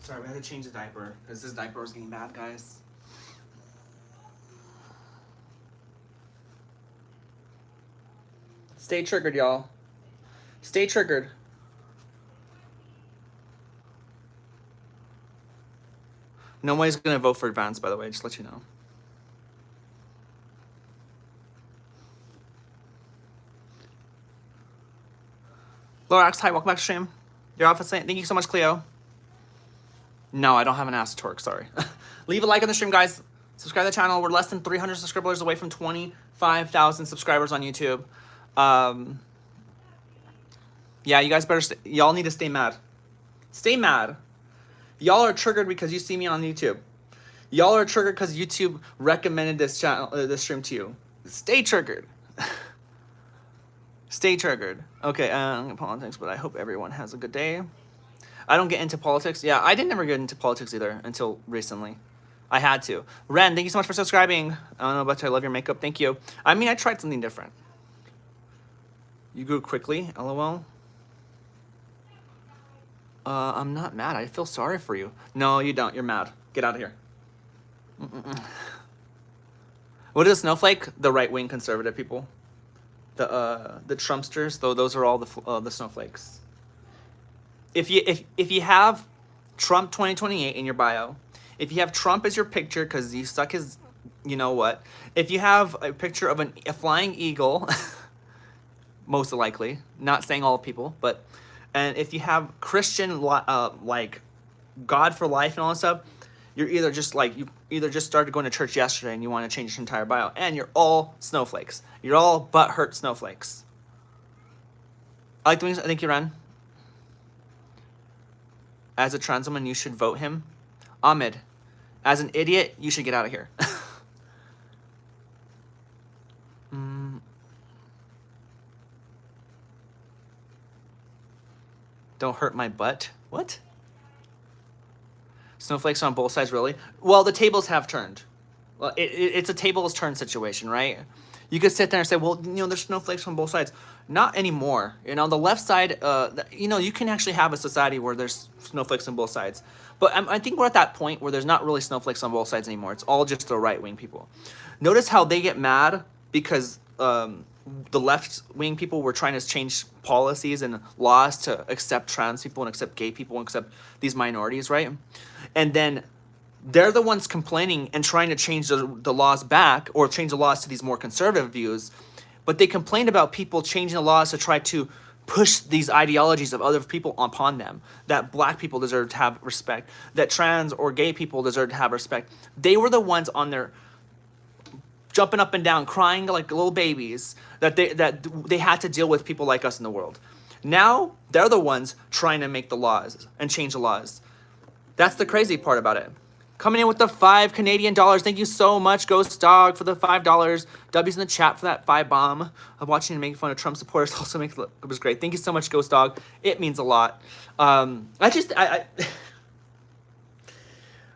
Sorry, we had to change the diaper because this diaper was getting bad, guys. Stay triggered, y'all. Stay triggered. Nobody's gonna vote for Vance, by the way, just to let you know. Lorax, hi, welcome back to stream. Your office, thank you so much, Cleo. No, I don't have an ass to torque, sorry. Leave a like on the stream, guys. Subscribe to the channel. We're less than 300 subscribers away from 25,000 subscribers on YouTube. Yeah, you guys better y'all need to stay mad. Stay mad. Y'all are triggered because you see me on YouTube. Y'all are triggered because YouTube recommended this channel, this stream to you. Stay triggered. Stay triggered. Okay, I'm gonna politics, but I hope everyone has a good day. I don't get into politics. Yeah, I didn't ever get into politics either until recently. I had to. Ren, thank you so much for subscribing. I don't know about you. I love your makeup. Thank you. I mean, I tried something different. You grew quickly, LOL. I'm not mad. I feel sorry for you. No, you don't. You're mad. Get out of here. What is a snowflake? The right-wing conservative people. The Trumpsters. Though those are all the snowflakes. If you have Trump 2028 in your bio, if you have Trump as your picture because you suck his, you know what? If you have a picture of a flying eagle, most likely, not saying all people, but, and if you have Christian like God for life and all that stuff, you're either just like you either just started going to church yesterday and you want to change your entire bio, and you're all snowflakes. You're all butthurt snowflakes. I like the wings. I think you ran. As a trans woman, you should vote him. Ahmed, as an idiot, you should get out of here. Don't hurt my butt. What? Snowflakes on both sides, really? Well, the tables have turned. Well, it's a tables turn situation, right? You could sit there and say, well, there's snowflakes on both sides. Not anymore. The left side, you can actually have a society where there's snowflakes on both sides. But I think we're at that point where there's not really snowflakes on both sides anymore. It's all just the right-wing people. Notice how they get mad because the left-wing people were trying to change policies and laws to accept trans people and accept gay people and accept these minorities, right? And then they're the ones complaining and trying to change the laws back or change the laws to these more conservative views. But they complained about people changing the laws to try to push these ideologies of other people upon them, that black people deserve to have respect, that trans or gay people deserve to have respect. They were the ones on there jumping up and down, crying like little babies, that they had to deal with people like us in the world. Now, they're the ones trying to make the laws and change the laws. That's the crazy part about it. Coming in with the $5 Canadian. Thank you so much, Ghost Dog, for the $5. W's in the chat for that 5 bomb. I'm watching and making fun of Trump supporters. Also, it was great. Thank you so much, Ghost Dog. It means a lot. Oh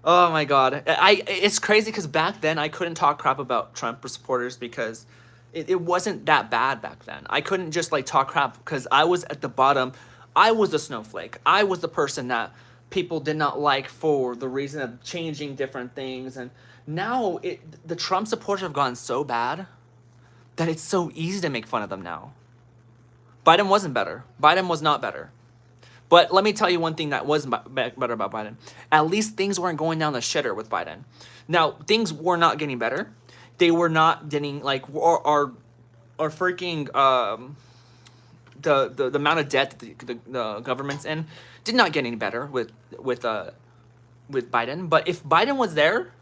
my God. It's crazy because back then I couldn't talk crap about Trump supporters because it wasn't that bad back then. I couldn't just talk crap because I was at the bottom. I was a snowflake. I was the person that people did not like for the reason of changing different things. And now the Trump supporters have gotten so bad that it's so easy to make fun of them now. Biden wasn't better. Biden was not better. But let me tell you one thing that was better about Biden. At least things weren't going down the shitter with Biden. Now, things were not getting better. They were not getting our freaking the amount of debt that the government's in did not get any better with Biden. But if Biden was there,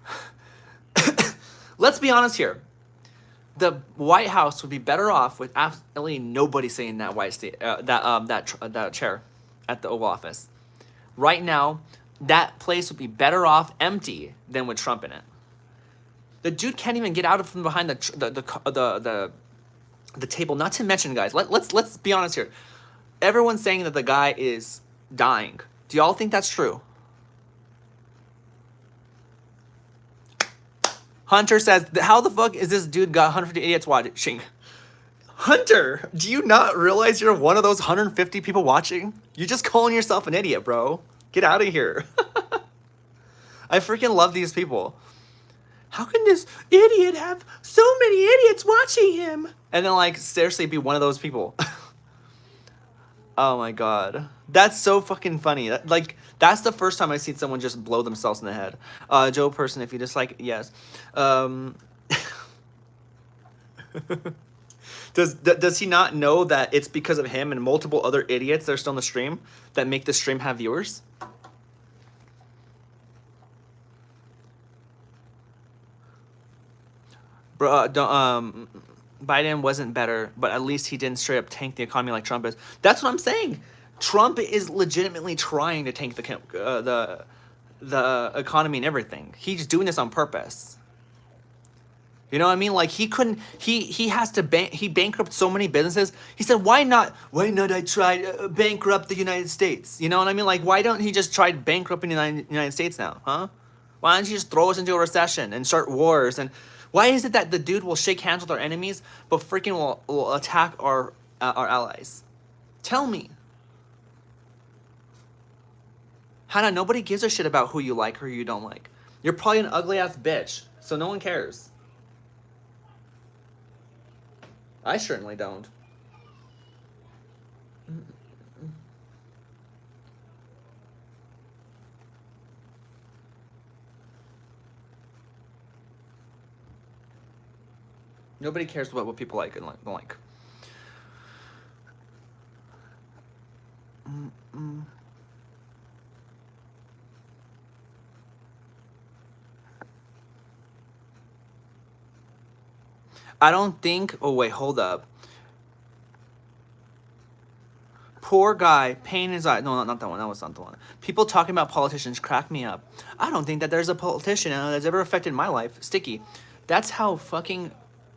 let's be honest here, the White House would be better off with absolutely nobody sitting in that that chair at the Oval Office. Right now, that place would be better off empty than with Trump in it. The dude can't even get out from behind the table. Not to mention, guys, let's be honest here. Everyone's saying that the guy is dying. Do y'all think that's true? Hunter says, how the fuck is this dude got 150 idiots watching? Hunter, do you not realize you're one of those 150 people watching? You're just calling yourself an idiot, bro. Get out of here. I freaking love these people. How can this idiot have so many idiots watching him? And then seriously be one of those people. Oh my God. That's so fucking funny. That's the first time I've seen someone just blow themselves in the head. Joe Person, if you dislike, yes. Does he not know that it's because of him and multiple other idiots that are still on the stream that make the stream have viewers? Bro, Biden wasn't better, but at least he didn't straight up tank the economy like Trump is. That's what I'm saying. Trump is legitimately trying to tank the economy and everything. He's doing this on purpose. You know what I mean? He has to he bankrupt so many businesses. He said, why not I try bankrupt the United States? You know what I mean? Why don't he just try bankrupting the United States now, huh? Why don't you just throw us into a recession and start wars? And why is it that the dude will shake hands with our enemies, but freaking will attack our allies? Tell me. Hannah, nobody gives a shit about who you like or who you don't like. You're probably an ugly ass bitch, so no one cares. I certainly don't. Nobody cares what people like and don't like. I don't think... Oh, wait, hold up. Poor guy, pain in his eye. No, not that one. That was not the one. People talking about politicians crack me up. I don't think that there's a politician that's ever affected my life. Sticky. That's how fucking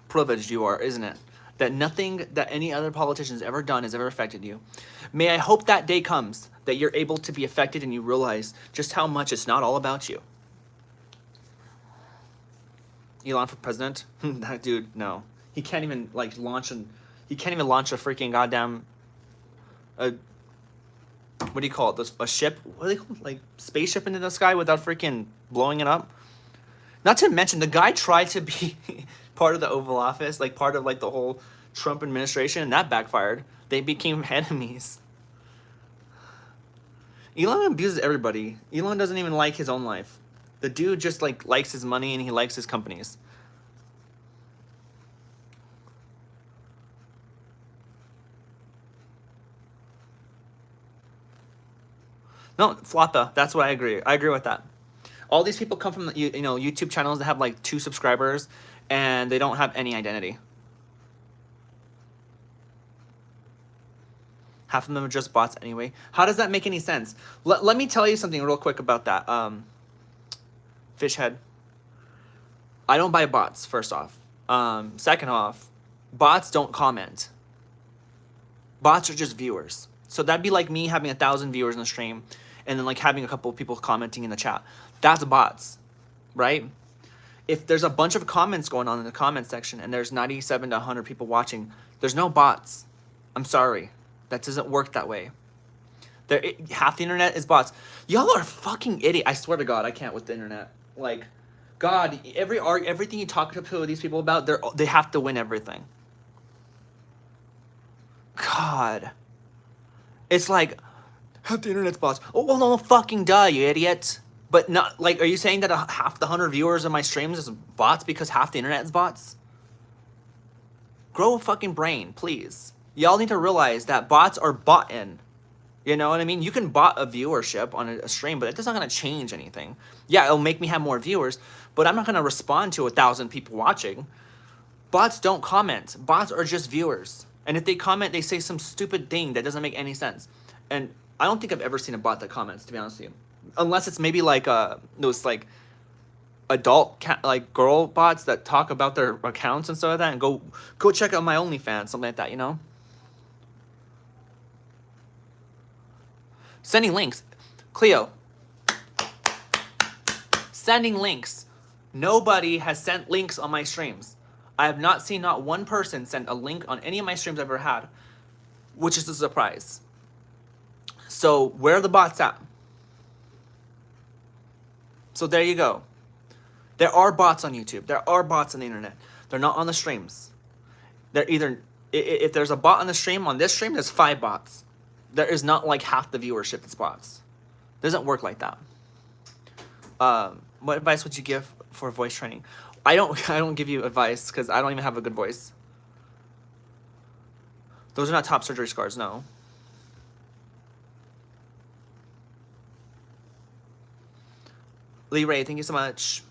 privileged you are, isn't it? That nothing that any other politician's ever done has ever affected you. May I hope that day comes that you're able to be affected and you realize just how much it's not all about you. Elon for president? That dude, no. He can't even like launch he can't even launch a freaking goddamn what do you call it? A ship? What do they call it? Like spaceship into the sky without freaking blowing it up? Not to mention the guy tried to be part of the Oval Office, like part of like the whole Trump administration, and that backfired. They became enemies. Elon abuses everybody. Elon doesn't even like his own life. The dude just like likes his money and he likes his companies. No, Floppa, that's what I agree. I agree with that. All these people come from you know YouTube channels that have like 2 subscribers and they don't have any identity. Half of them are just bots anyway. How does that make any sense? Let me tell you something real quick about that. Fishhead. I don't buy bots, first off. Second off, bots don't comment. Bots are just viewers. So that'd be like me having 1,000 viewers in the stream and then like having a couple of people commenting in the chat. That's bots, right? If there's a bunch of comments going on in the comment section and there's 97 to 100 people watching, there's no bots. I'm sorry. That doesn't work that way. Half the internet is bots. Y'all are fucking idiot. I swear to God, I can't with the internet. Like, God, everything you talk to these people about, they have to win everything. God. It's like, half the internet's bots. Oh, well, no, fucking duh, you idiot. But not, like, are you saying that half the 100 viewers of my streams is bots because half the internet is bots? Grow a fucking brain, please. Y'all need to realize that bots are bought-in. You know what I mean? You can bot a viewership on a stream, but it's not going to change anything. Yeah, it'll make me have more viewers, but I'm not going to respond to 1,000 people watching. Bots don't comment. Bots are just viewers. And if they comment, they say some stupid thing that doesn't make any sense. And I don't think I've ever seen a bot that comments, to be honest with you. Unless it's maybe like those like adult like girl bots that talk about their accounts and stuff like that and go check out my OnlyFans, something like that, you know? Sending links. Cleo. Sending links. Nobody has sent links on my streams. I have not seen not one person send a link on any of my streams I've ever had, which is a surprise. So where are the bots at? So there you go. There are bots on YouTube. There are bots on the internet. They're not on the streams. They're either, if there's a bot on the stream, on this stream, there's 5 bots. There is not like half the viewership that's bots. Doesn't work like that. What advice would you give for voice training? I don't give you advice because I don't even have a good voice. Those are not top surgery scars, no. Lee Ray, thank you so much.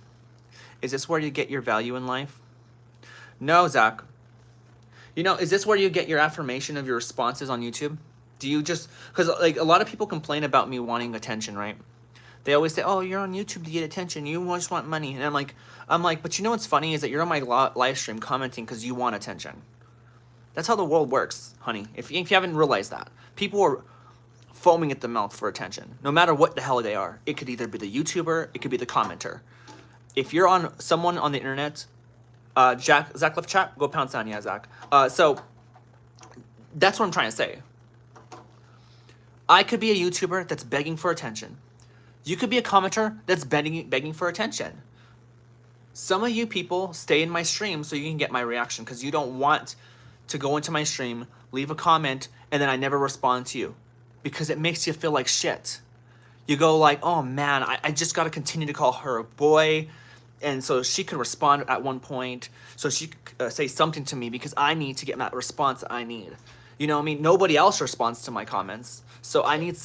Is this where you get your value in life? No, Zach. You know, is this where you get your affirmation of your responses on YouTube? Do you just, because like a lot of people complain about me wanting attention, right? They always say, oh, you're on YouTube to get attention. You just want money. And I'm like, but you know what's funny is that you're on my live stream commenting because you want attention. That's how the world works, honey. If you haven't realized that. People are foaming at the mouth for attention, no matter what the hell they are. It could either be the YouTuber, it could be the commenter. If you're on someone on the internet, Zach left chat, go pound sign, yeah, Zach. So that's what I'm trying to say. I could be a YouTuber that's begging for attention. You could be a commenter that's begging for attention. Some of you people stay in my stream so you can get my reaction because you don't want to go into my stream, leave a comment, and then I never respond to you because it makes you feel like shit. You go like, oh man, I just got to continue to call her a boy, and so she could respond at one point, so she could say something to me because I need to get that response I need. You know what I mean? Nobody else responds to my comments, so I need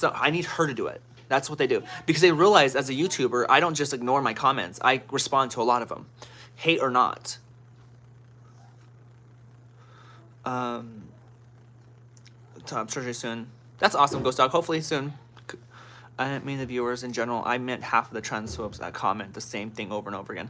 her to do it. That's what they do. Because they realize as a YouTuber, I don't just ignore my comments. I respond to a lot of them. Hate or not. Top surgery soon. That's awesome, Ghost Dog. Hopefully soon. I didn't mean the viewers in general. I meant half of the transphobes that comment the same thing over and over again.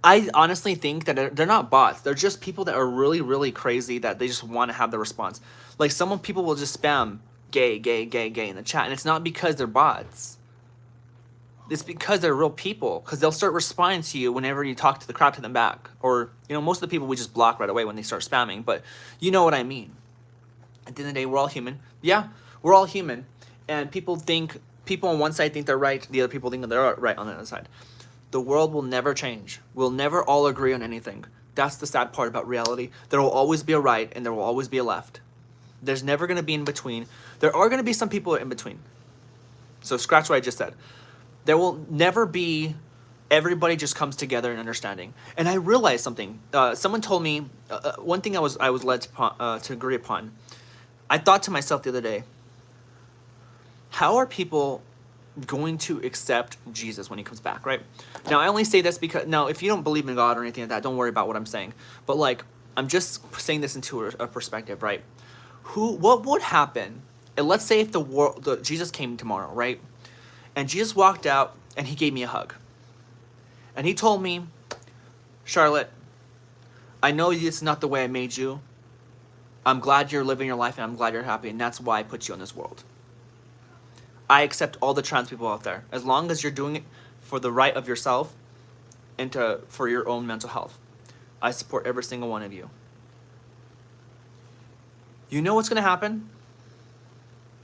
I honestly think that they're not bots. They're just people that are really, really crazy that they just want to have the response. Like people will just spam gay, gay, gay, gay in the chat. And it's not because they're bots. It's because they're real people, because they'll start responding to you whenever you talk to the crap to them back. Or, most of the people we just block right away when they start spamming, but you know what I mean. At the end of the day, we're all human. Yeah, we're all human. And people on one side think they're right, the other people think they're right on the other side. The world will never change. We'll never all agree on anything. That's the sad part about reality. There will always be a right and there will always be a left. There's never going to be in between. There are going to be some people in between. So scratch what I just said. There will never be everybody just comes together in understanding. And I realized something. Someone told me one thing I was led to agree upon. I thought to myself the other day, how are people going to accept Jesus when he comes back, right? Now, I only say this because, now, if you don't believe in God or anything like that, don't worry about what I'm saying. But, like, I'm just saying this into a perspective, right? What would happen, and let's say if Jesus came tomorrow, right? And Jesus walked out and he gave me a hug. And he told me, Charlotte, I know it's not the way I made you. I'm glad you're living your life and I'm glad you're happy, and that's why I put you in this world. I accept all the trans people out there, as long as you're doing it for the right of yourself and for your own mental health. I support every single one of you. You know what's going to happen?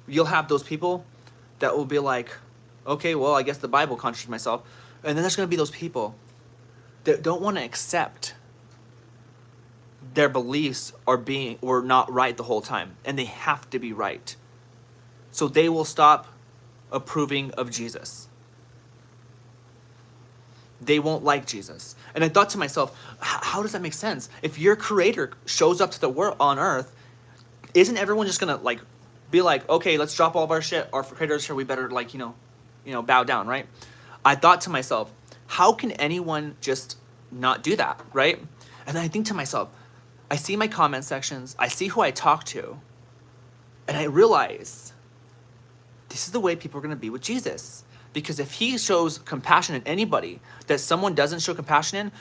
You'll have those people that will be like, okay, well, I guess the Bible contradicts myself. And then there's going to be those people that don't want to accept their beliefs were not right the whole time, and they have to be right. So they will stop approving of Jesus. They won't like Jesus. And I thought to myself, how does that make sense? If your creator shows up to the world on earth, isn't everyone just gonna be like, okay, let's drop all of our shit, our creator's here, we better bow down, right? I thought to myself, how can anyone just not do that, right? And then I think to myself, I see my comment sections, I see who I talk to, and I realize this is the way people are going to be with Jesus. Because if he shows compassion in anybody that someone doesn't show compassion in,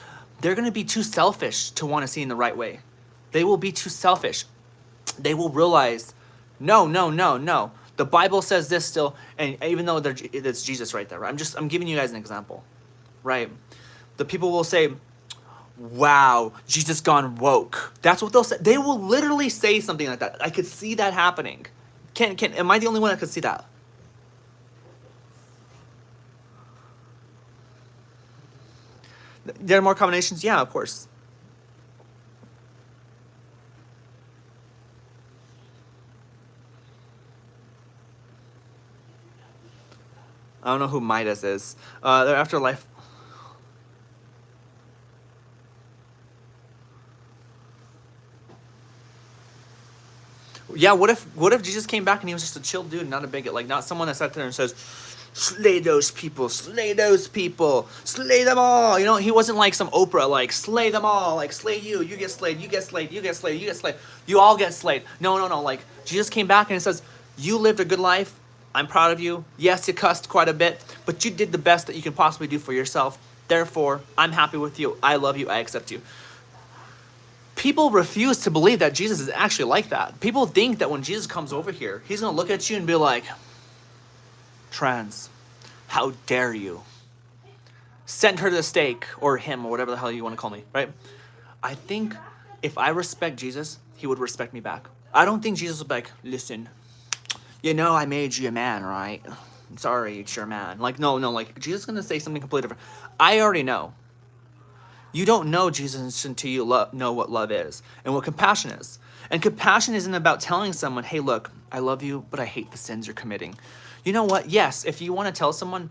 they're going to be too selfish to want to see in the right way. They will be too selfish. They will realize, no. The Bible says this still, and even though it's Jesus right there, right? I'm giving you guys an example, right? The people will say, wow, Jesus gone woke. That's what they'll say. They will literally say something like that. I could see that happening. Am I the only one that could see that? There are more combinations? Yeah, of course. I don't know who Midas is. Their afterlife. Yeah, what if Jesus came back and he was just a chill dude, not a bigot, not someone that sat there and says, slay those people, slay them all. He wasn't like some Oprah, slay them all, slay you get slayed, you get slayed, you get slayed, you get slayed, you all get slayed. No. Jesus came back and he says, you lived a good life. I'm proud of you. Yes, you cussed quite a bit, but you did the best that you can possibly do for yourself. Therefore, I'm happy with you. I love you. I accept you. People refuse to believe that Jesus is actually like that. People think that when Jesus comes over here, he's going to look at you and be like, trans, how dare you? Send her to the stake, or him, or whatever the hell you want to call me, right? I think if I respect Jesus, he would respect me back. I don't think Jesus would be like, listen, I made you a man, right? I'm sorry, it's your man. No, Jesus is going to say something completely different. I already know. You don't know Jesus until you know what love is and what compassion is. And compassion isn't about telling someone, hey, look, I love you, but I hate the sins you're committing. You know what? Yes, if you want to tell someone,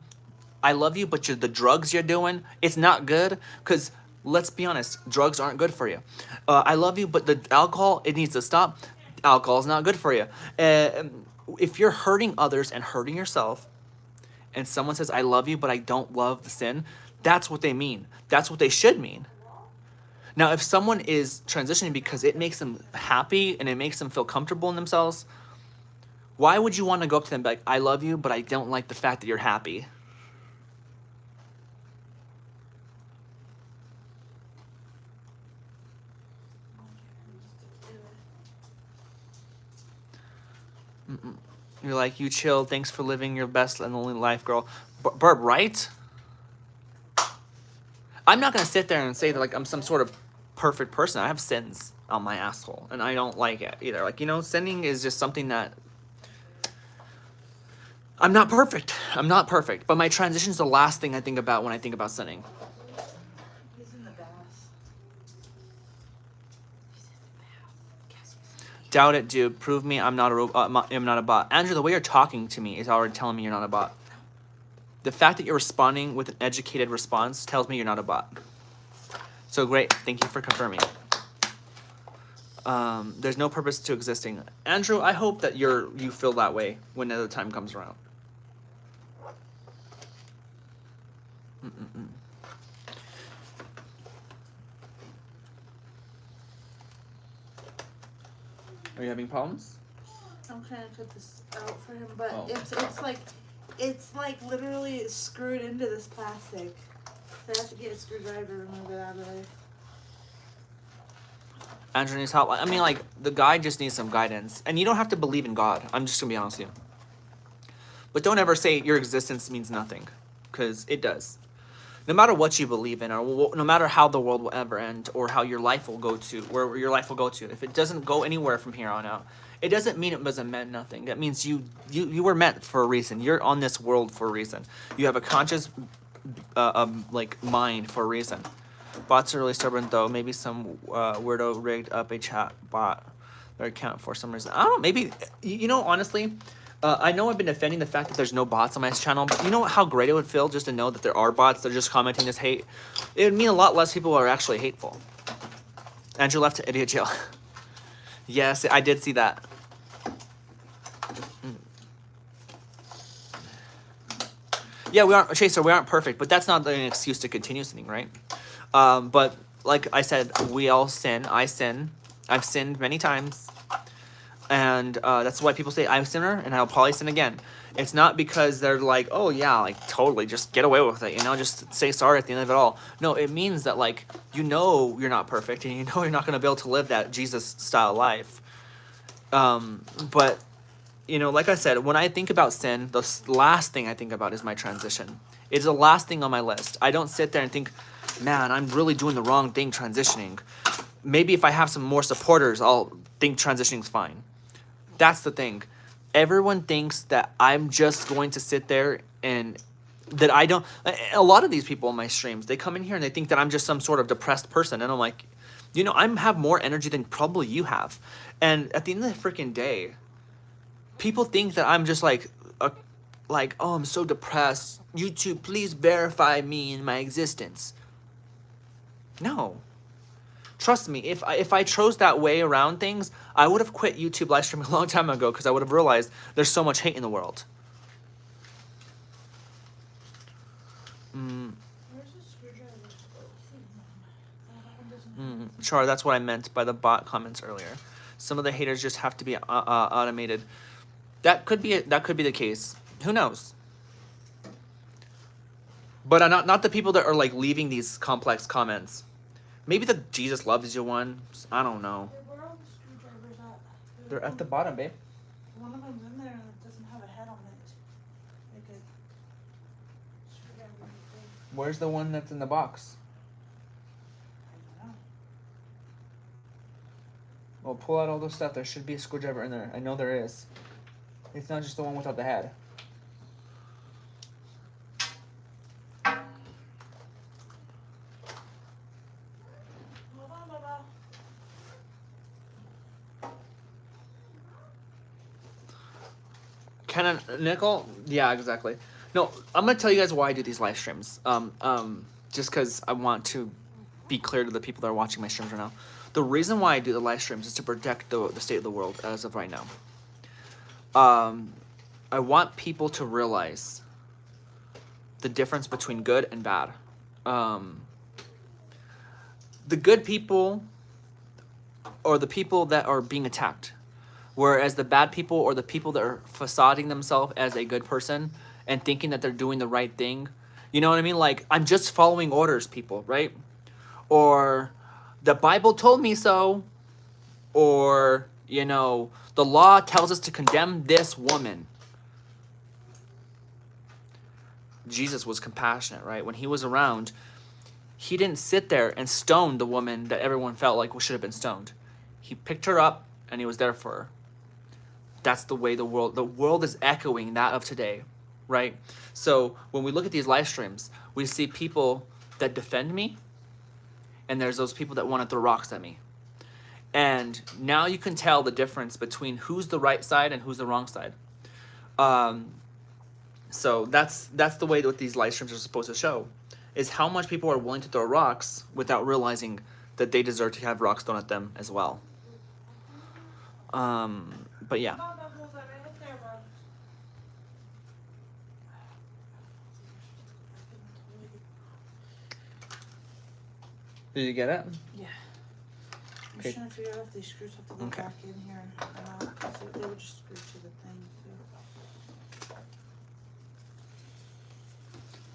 I love you, but the drugs you're doing, it's not good, because let's be honest, drugs aren't good for you. I love you, but the alcohol, it needs to stop. Alcohol is not good for you. If you're hurting others and hurting yourself, and someone says, I love you, but I don't love the sin, that's what they mean. That's what they should mean. Now, if someone is transitioning because it makes them happy and it makes them feel comfortable in themselves, why would you want to go up to them and be like, I love you, but I don't like the fact that you're happy? You're like, you chill, thanks for living your best and only life, girl. burp, right? I'm not gonna sit there and say that like I'm some sort of perfect person. I have sins on my asshole, and I don't like it either. Like, you know, sinning is just something that I'm not perfect. I'm not perfect, but my transition is the last thing I think about when I think about sinning. He's in the bath. Doubt it, dude. Prove me I'm not I'm not a bot. Andrew, the way you're talking to me is already telling me you're not a bot. The fact that you're responding with an educated response tells me you're not a bot. So great. Thank you for confirming. There's no purpose to existing. Andrew, I hope that you feel that way when the time comes around. Are you having problems? I'm trying to cut this out for him, but Oh. it's like literally screwed into this plastic. So I have to get a screwdriver to remove it out of there. Andrew needs help. I mean, like, the guy just needs some guidance. And you don't have to believe in God. I'm just going to be honest with you. But don't ever say your existence means nothing. Because it does. No matter what you believe in, or no matter how the world will ever end, or how your life will go to, where your life will go to, if it doesn't go anywhere from here on out, it doesn't mean it doesn't mean nothing. That means you were meant for a reason. You're on this world for a reason. You have a conscious, like, mind for a reason. Bots are really stubborn, though. Maybe some weirdo rigged up a chat bot their account for some reason. I don't know. Maybe, you know, honestly, I know I've been defending the fact that there's no bots on my channel, but you know how great it would feel just to know that there are bots that are just commenting this hate? It would mean a lot less people are actually hateful. Andrew left to idiot jail. Yes, I did see that. Yeah, we aren't, Chaser, we aren't perfect, but that's not an excuse to continue sinning, right? But like I said, we all sin. I sin. I've sinned many times. And that's why people say I'm a sinner and I'll probably sin again. It's not because they're like, oh yeah, like totally, just get away with it, you know, just say sorry at the end of it all. No, it means that, like, you know you're not perfect and you know you're not going to be able to live that Jesus-style life. But, you know, like I said, when I think about sin, the last thing I think about is my transition. It's the last thing on my list. I don't sit there and think, man, I'm really doing the wrong thing transitioning. Maybe if I have some more supporters, I'll think transitioning's fine. That's the thing. Everyone thinks that I'm just going to sit there and that I don't. A lot of these people on my streams, they come in here and they think that I'm just some sort of depressed person. And I'm like, you know, I have more energy than probably you have. And at the end of the freaking day, people think that I'm just like, oh, I'm so depressed. YouTube, please verify me in my existence. No. Trust me, if I chose that way around things, I would have quit YouTube live streaming a long time ago because I would have realized there's so much hate in the world. Where's the screwdriver? Char, that's what I meant by the bot comments earlier. Some of the haters just have to be automated. That could be the case. Who knows? But not the people that are like leaving these complex comments. Maybe the Jesus loves you one. I don't know. Where are all the screwdrivers at? They're at the bottom, babe. One of them's in there and it doesn't have a head on it. Like a screwdriver thing. Where's the one that's in the box? I don't know. Well, pull out all the stuff. There should be a screwdriver in there. I know there is. It's not just the one without the head. Hold on, Baba. Canon nickel? Yeah, exactly. No, I'm gonna tell you guys why I do these live streams. Just because I want to be clear to the people that are watching my streams right now. The reason why I do the live streams is to protect the state of the world as of right now. I want people to realize the difference between good and bad. The good people are the people that are being attacked, whereas the bad people or the people that are facading themselves as a good person and thinking that they're doing the right thing. You know what I mean? Like, I'm just following orders, people, right? Or the Bible told me so. Or, you know, the law tells us to condemn this woman. Jesus was compassionate, right? When he was around, he didn't sit there and stone the woman that everyone felt like should have been stoned. He picked her up and he was there for her. That's the way the world is echoing that of today, right? So when we look at these live streams, we see people that defend me, and there's those people that want to throw rocks at me. And now you can tell the difference between who's the right side and who's the wrong side. So that's the way that these live streams are supposed to show, is how much people are willing to throw rocks without realizing that they deserve to have rocks thrown at them as well. But yeah. Did you get it? Yeah. I'm Okay. just trying to figure out if these screws have to go Okay. back in here. Because they would just screw to the thing. So.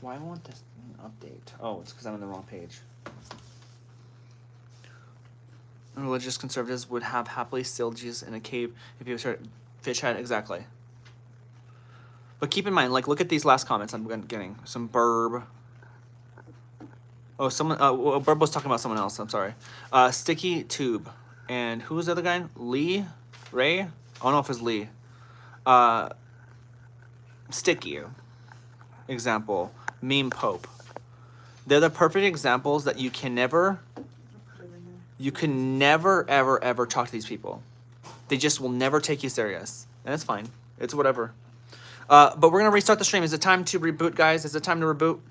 Why won't this thing update? Oh, it's because I'm on the wrong page. Religious conservatives would have happily sealed Jesus in a cave if he was hurt. Fish head, exactly. But keep in mind, like, look at these last comments I'm getting. Some burb. Oh, someone. Burb was talking about someone else. I'm sorry. Sticky tube. And who was the other guy? Lee? Ray? I don't know if it's Lee. Sticky. Example. Meme Pope. They're the perfect examples that you can never, ever talk to these people. They just will never take you serious. And it's fine. It's whatever. But we're going to restart the stream. Is it time to reboot, guys? Is it time to reboot?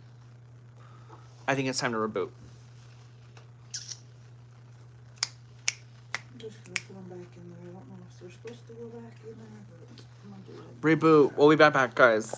I think it's time to reboot. I'm just going to put them back in there. I don't know if they're supposed to go back in there, but I'm going to do it. Reboot. We'll be back, guys.